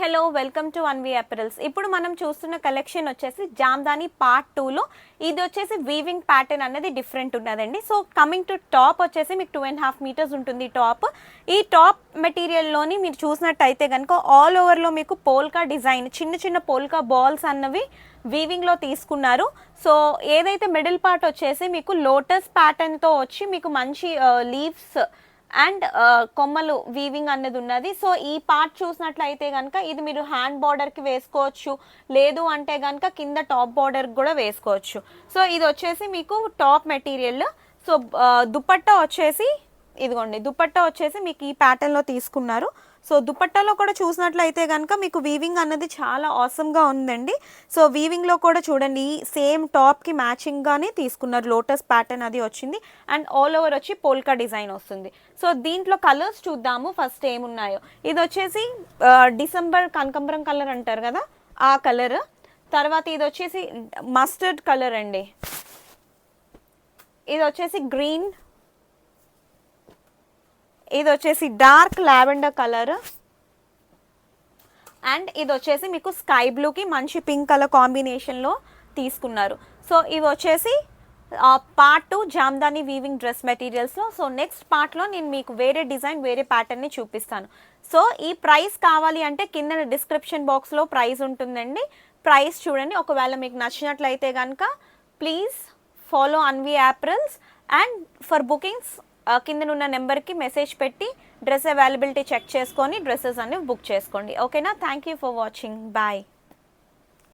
Hello welcome to Anvi apparels. ఇప్పుడు మనం చూస్తున్న కలెక్షన్ వచ్చేసి జామ్దాని పార్ట్ 2లో ఇది వచ్చేసి వీవింగ్ ప్యాటర్న్ అనేది డిఫరెంట్ ఉన్నదండి. సో కమింగ్ టు టాప్ వచ్చేసి మీకు 2.5 మీటర్స్ ఉంటుంది టాప్. ఈ టాప్ మెటీరియల్లోని మీరు చూసినట్టయితే కనుక ఆల్ ఓవర్లో మీకు పోల్కా డిజైన్ చిన్న చిన్న పోల్కా బాల్స్ అన్నవి వీవింగ్లో తీసుకున్నారు. సో ఏదైతే మిడిల్ పార్ట్ వచ్చేసి మీకు లోటస్ ప్యాటర్న్తో వచ్చి మీకు మంచి లీవ్స్ అండ్ కొమ్మలు వీవింగ్ అనేది ఉన్నది. సో ఈ పార్ట్ చూసినట్లయితే కనుక ఇది మీరు హ్యాండ్ బార్డర్కి వేసుకోవచ్చు, లేదు అంటే కనుక కింద టాప్ బార్డర్కి కూడా వేసుకోవచ్చు. సో ఇది వచ్చేసి మీకు టాప్ మెటీరియల్. సో దుపట్టా వచ్చేసి ఇదిగోండి, దుపట్టా వచ్చేసి మీకు ఈ ప్యాటర్న్లో తీసుకున్నారు. సో దుపట్టాలో కూడా చూసినట్లయితే కనుక మీకు వీవింగ్ అన్నది చాలా ఆసమ్గా ఉందండి. సో వీవింగ్లో కూడా చూడండి సేమ్ టాప్కి మ్యాచింగ్గానే తీసుకున్నారు, లోటస్ ప్యాటర్న్ అది వచ్చింది అండ్ ఆల్ ఓవర్ వచ్చి పోల్కా డిజైన్ వస్తుంది. సో దీంట్లో కలర్స్ చూద్దాము ఫస్ట్ ఏమున్నాయో. ఇది వచ్చేసి డిసెంబర్ కనకంబరం కలర్ అంటారు కదా ఆ కలర్. తర్వాత ఇది వచ్చేసి మస్టర్డ్ కలర్ అండి. ఇది వచ్చేసి గ్రీన్. ఇది వచ్చేసి డార్క్ లావెండర్ కలర్ అండ్ ఇది వచ్చేసి మీకు స్కై బ్లూకి మంచి పింక్ కలర్ కాంబినేషన్లో తీసుకున్నారు. సో ఇవి వచ్చేసి పార్ట్ 2 జామ్దాని వీవింగ్ డ్రెస్ మెటీరియల్స్లో. సో నెక్స్ట్ పార్ట్లో నేను మీకు వేరే డిజైన్ వేరే ప్యాటర్న్ని చూపిస్తాను. సో ఈ ప్రైస్ కావాలి అంటే కింద డిస్క్రిప్షన్ బాక్స్లో ప్రైస్ ఉంటుందండి. ప్రైస్ చూడండి. ఒకవేళ మీకు నచ్చినట్లయితే కనుక please follow Anvi apparels and for bookings కింద ఉన్న నెంబర్కి మెసేజ్ పెట్టి డ్రెస్ అవైలబిలిటీ చెక్ చేసుకొని డ్రెస్సెస్ అన్ని బుక్ చేసుకోండి. ఓకేనా? Thank you for watching. Bye.